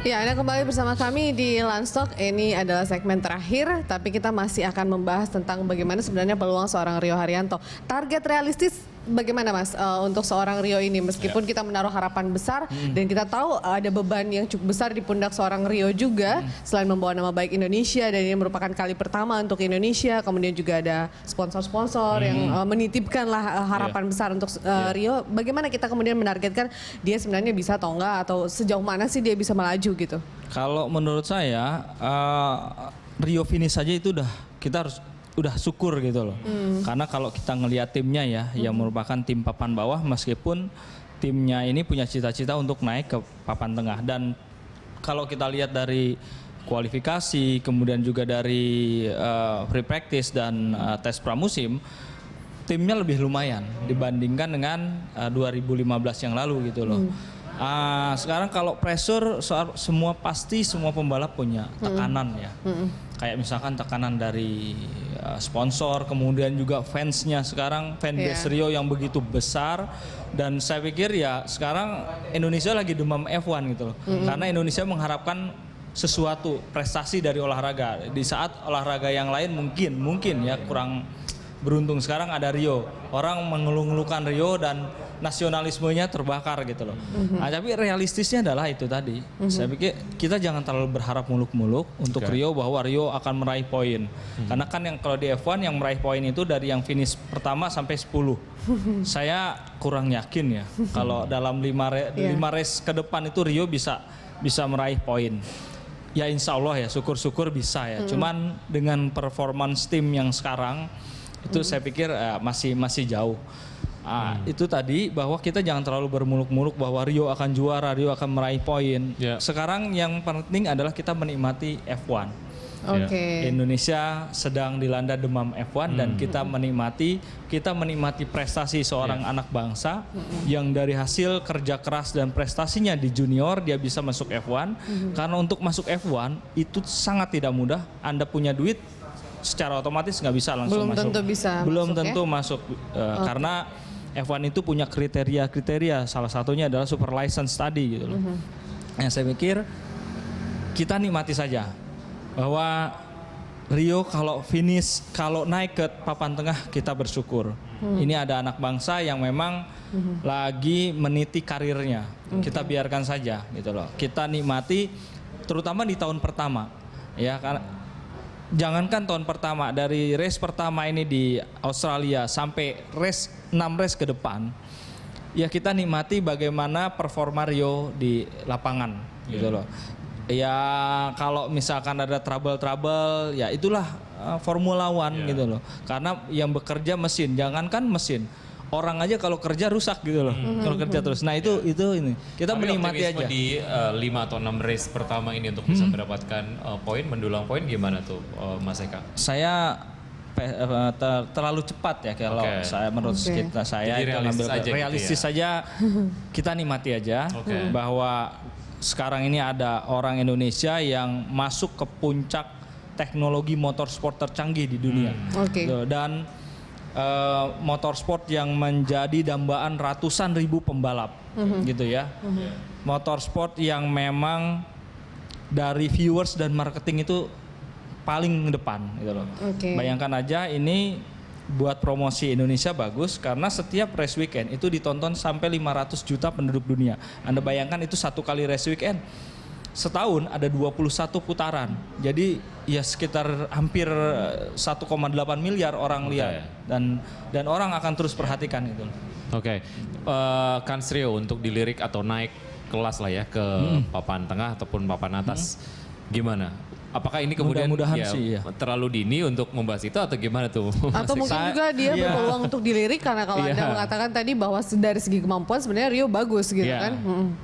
Ya, Anda kembali bersama kami di Landstalk. Ini adalah segmen terakhir, tapi kita masih akan membahas tentang bagaimana sebenarnya peluang seorang Rio Haryanto. Target realistis bagaimana Mas untuk seorang Rio ini? Meskipun kita menaruh harapan besar dan kita tahu ada beban yang cukup besar di pundak seorang Rio juga, selain membawa nama baik Indonesia dan ini merupakan kali pertama untuk Indonesia, kemudian juga ada sponsor-sponsor yang menitipkanlah harapan besar untuk Rio. Bagaimana kita kemudian menargetkan dia sebenarnya bisa atau enggak, atau sejauh mana sih dia bisa melaju gitu? Kalau menurut saya Rio finish saja itu kita harus syukur gitu loh. Karena kalau kita ngelihat timnya ya, yang merupakan tim papan bawah, meskipun timnya ini punya cita-cita untuk naik ke papan tengah. Dan kalau kita lihat dari kualifikasi, kemudian juga dari free practice dan tes pramusim, timnya lebih lumayan dibandingkan dengan 2015 yang lalu gitu loh. Sekarang kalau pressure semua pembalap punya tekanan ya. Kayak misalkan tekanan dari sponsor, kemudian juga fansnya sekarang, fanbase Rio yang begitu besar. Dan saya pikir ya sekarang Indonesia lagi demam F1 gitu loh. Karena Indonesia mengharapkan sesuatu prestasi dari olahraga di saat olahraga yang lain mungkin ya kurang beruntung. Sekarang ada Rio, orang mengeluh-ngeluhkan Rio dan nasionalismenya terbakar gitu loh. Nah, tapi realistisnya adalah itu tadi. Saya pikir kita jangan terlalu berharap muluk-muluk untuk Rio bahwa Rio akan meraih poin. Karena kan yang kalau di F1 yang meraih poin itu dari yang finish pertama sampai 10. Saya kurang yakin ya kalau dalam 5 race ke depan itu Rio bisa meraih poin. Ya insya Allah ya, syukur-syukur bisa ya. Cuman dengan performance tim yang sekarang itu saya pikir masih jauh. Itu tadi bahwa kita jangan terlalu bermuluk-muluk bahwa Rio akan juara, Rio akan meraih poin. Sekarang yang penting adalah kita menikmati F1. Indonesia sedang dilanda demam F1 dan kita menikmati prestasi seorang anak bangsa yang dari hasil kerja keras dan prestasinya di junior dia bisa masuk F1. Karena untuk masuk F1 itu sangat tidak mudah. Anda punya duit secara otomatis nggak bisa langsung masuk. Belum tentu masuk karena F1 itu punya kriteria, salah satunya adalah super license tadi gitu loh. Nah, saya pikir kita nikmati saja bahwa Rio kalau finish, kalau naik ke papan tengah kita bersyukur. Ini ada anak bangsa yang memang lagi meniti karirnya. Kita biarkan saja gitu loh. Kita nikmati terutama di tahun pertama ya, karena jangankan tahun pertama, dari race pertama ini di Australia sampai 6 race ke depan, ya kita nikmati bagaimana performa Rio di lapangan gitu loh. Ya kalau misalkan ada trouble, ya itulah Formula One gitu loh. Karena yang bekerja mesin, jangankan mesin, orang aja kalau kerja rusak gitu loh, kalau kerja terus. Nah itu ini kita menikmati aja. Di 5 atau 6 race pertama ini untuk bisa mendapatkan poin, mendulang poin gimana tuh Mas Eka? Saya terlalu cepat ya kalau saya menurut saya itu realistis saja. Kita nikmati aja bahwa sekarang ini ada orang Indonesia yang masuk ke puncak teknologi motorsport tercanggih di dunia. Dan motorsport yang menjadi dambaan ratusan ribu pembalap gitu ya. Motorsport yang memang dari viewers dan marketing itu paling depan gitu loh. Bayangkan aja ini buat promosi Indonesia bagus karena setiap race weekend itu ditonton sampai 500 juta penduduk dunia. Anda bayangkan itu satu kali race weekend. Setahun ada 21 putaran. Jadi ya sekitar hampir 1,8 miliar orang lihat dan orang akan terus perhatikan itu. Kans Rio untuk dilirik atau naik kelas lah ya ke papan tengah ataupun papan atas. Gimana? Apakah ini kemudian terlalu dini untuk membahas itu atau gimana tuh? Atau mungkin juga dia berpeluang untuk dilirik karena kalau Anda mengatakan tadi bahwa dari segi kemampuan sebenarnya Rio bagus gitu kan?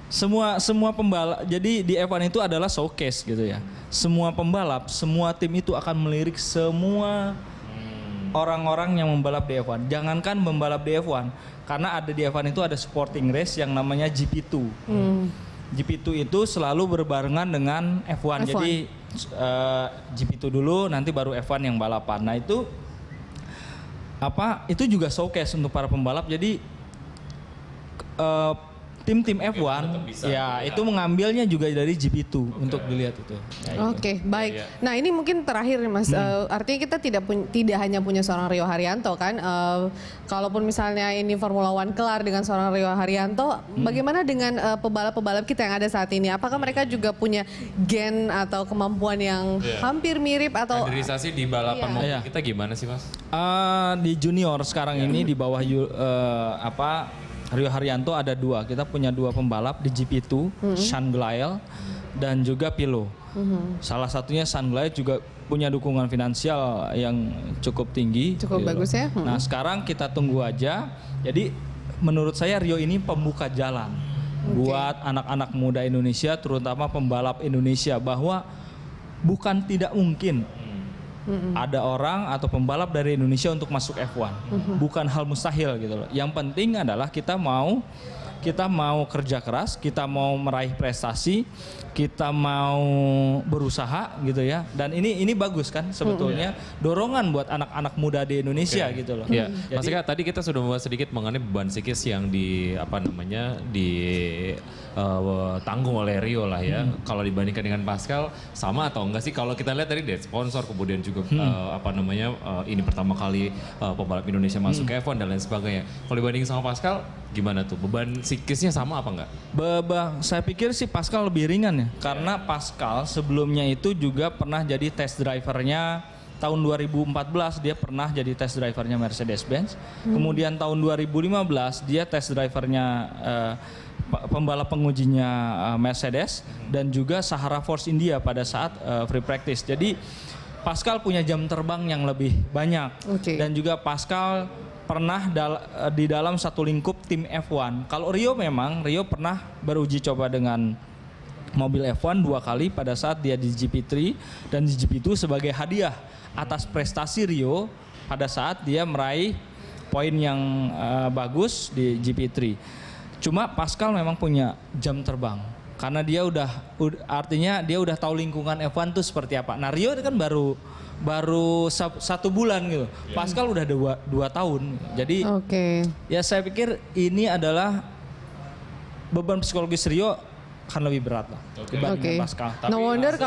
Semua pembalap, jadi di F1 itu adalah showcase gitu ya. Semua pembalap, semua tim itu akan melirik semua orang-orang yang membalap di F1. Jangankan membalap di F1, karena ada di F1 itu ada sporting race yang namanya GP2. GP2 itu selalu berbarengan dengan F1. Jadi GP2 dulu, nanti baru F1 yang balapan. Nah itu itu juga showcase untuk para pembalap. Jadi tim-tim F1 ya itu mengambilnya juga dari GP2 untuk dilihat itu. Ya, Oke, baik. Nah ini mungkin terakhir nih Mas, artinya kita tidak hanya punya seorang Rio Haryanto kan, kalaupun misalnya ini Formula One kelar dengan seorang Rio Haryanto, bagaimana dengan pebalap-pebalap kita yang ada saat ini? Apakah mereka juga punya gen atau kemampuan yang hampir mirip atau? Kaderisasi di balapan mobil kita gimana sih Mas? Di junior sekarang ini di bawah Rio Haryanto ada 2. Kita punya 2 pembalap di GP2, Sean Glyle dan juga Pilo. Salah satunya Sean Glyle juga punya dukungan finansial yang cukup tinggi. Cukup bagus ya. Nah sekarang kita tunggu aja. Jadi menurut saya Rio ini pembuka jalan buat anak-anak muda Indonesia, terutama pembalap Indonesia, bahwa bukan tidak mungkin ada orang atau pembalap dari Indonesia untuk masuk F1. Bukan hal mustahil gitu loh. Yang penting adalah kita mau kerja keras, kita mau meraih prestasi, kita mau berusaha gitu ya. Dan ini bagus kan sebetulnya dorongan buat anak-anak muda di Indonesia gitu loh. Ya. Mas Eka, tadi kita sudah membahas sedikit mengenai beban psikis yang tanggung oleh Rio lah ya. Kalau dibandingkan dengan Pascal sama atau enggak sih? Kalau kita lihat tadi dari sponsor, kemudian juga ini pertama kali pembalap Indonesia masuk ke F1 dan lain sebagainya. Kalau dibanding sama Pascal gimana tuh? Beban psikisnya sama apa enggak? Saya pikir sih Pascal lebih ringan ya. Karena Pascal sebelumnya itu juga pernah jadi test drivernya tahun 2014 dia pernah jadi test drivernya Mercedes-Benz. Kemudian tahun 2015 dia test drivernya pembalap pengujinya Mercedes dan juga Sahara Force India pada saat free practice. Jadi Pascal punya jam terbang yang lebih banyak dan juga Pascal pernah di dalam satu lingkup tim F1. Kalau Rio pernah beruji coba dengan mobil F1 2 kali pada saat dia di GP3 dan di GP2 sebagai hadiah atas prestasi Rio pada saat dia meraih poin yang bagus di GP3. Cuma Pascal memang punya jam terbang karena dia artinya dia udah tahu lingkungan F1 itu seperti apa. Nah Rio kan baru 1 bulan gitu. Pascal udah 2 tahun. Jadi ya saya pikir ini adalah beban psikologis Rio akan lebih berat lah dibanding Pascal. No wonder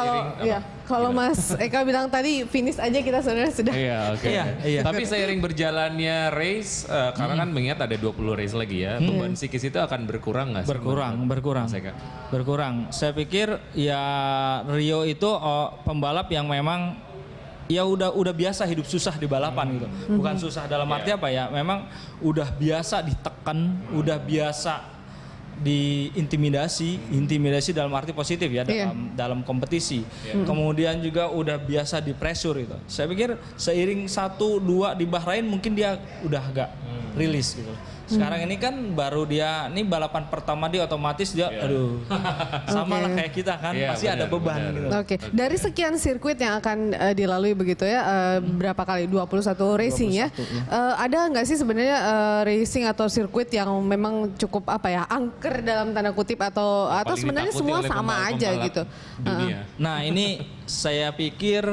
kalau Mas Eka bilang tadi finish aja kita sebenarnya sudah. Iya. Tapi seiring berjalannya race, karena kan mengingat ada 20 race lagi ya, beban psikis itu akan berkurang nggak sih? Berkurang. Saya pikir ya Rio itu pembalap yang memang ya udah biasa hidup susah di balapan gitu. Bukan susah dalam arti apa ya, memang udah biasa ditekan, udah biasa intimidasi dalam arti positif ya dalam kompetisi. Kemudian juga udah biasa di pressure itu. Saya pikir seiring 1-2 di Bahrain mungkin dia udah agak rilis gitu. Sekarang ini kan baru ini balapan pertama dia otomatis dia sama lah kayak kita kan pasti ada beban gitu. Dari sekian sirkuit yang akan dilalui begitu ya, berapa kali 21 racing 21, ya. Ada nggak sih sebenarnya racing atau sirkuit yang memang cukup angker dalam tanda kutip atau sebenarnya semua sama aja gitu. Nah, ini saya pikir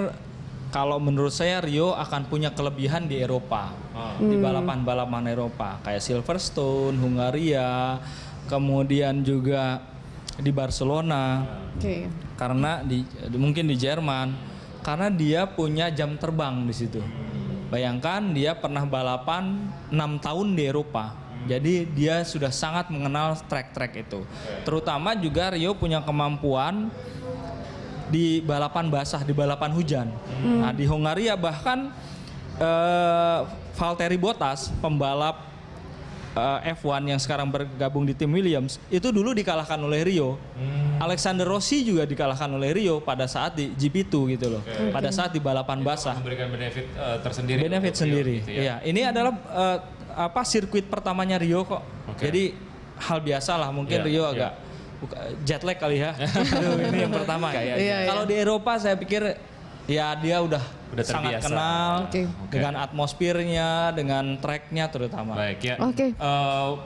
kalau menurut saya Rio akan punya kelebihan di Eropa, di balapan-balapan Eropa kayak Silverstone, Hungaria, kemudian juga di Barcelona, karena mungkin di Jerman, karena dia punya jam terbang di situ. Bayangkan dia pernah balapan 6 tahun di Eropa, jadi dia sudah sangat mengenal track-track itu. Terutama juga Rio punya kemampuan di balapan basah, di balapan hujan. Nah di Hungaria bahkan Valtteri Bottas, pembalap F1 yang sekarang bergabung di tim Williams, itu dulu dikalahkan oleh Rio. Alexander Rossi juga dikalahkan oleh Rio pada saat di GP2 gitu loh. Pada saat di balapan basah. Memberikan benefit tersendiri. Benefit sendiri. Gitu ya. Ini adalah sirkuit pertamanya Rio kok. Jadi hal biasa lah mungkin Rio agak jet lag kali ya. Ini yang pertama. Kalau di Eropa saya pikir ya dia udah sangat terbiasa. Kenal dengan atmosfernya, dengan tracknya terutama. Baik ya.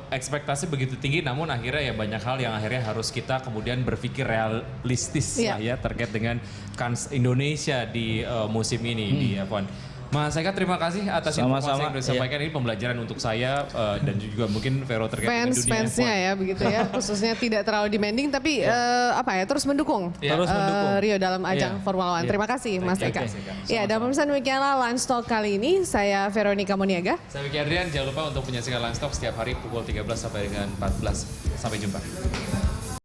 Ekspektasi begitu tinggi, namun akhirnya ya banyak hal yang akhirnya harus kita kemudian berpikir realistis lah ya terkait dengan kans Indonesia di musim ini di F1. Mas Eka, terima kasih atas informasi Sama-sama, yang sudah disampaikan. Ini pembelajaran untuk saya dan juga mungkin Vero terkait dengan dunia Fansnya F1. ya begitu ya, khususnya tidak terlalu demanding tapi terus mendukung Terus mendukung. Rio dalam ajang Iya. Formula One. Iya. Terima kasih Mas Oke, Eka. Sama-sama. Ya, dan pemirsa demikianlah Lunch Talk kali ini. Saya Veronica Moniaga. Saya Vicky Adrian, jangan lupa untuk menyaksikan Live Stock setiap hari pukul 13 sampai dengan 14. Sampai jumpa.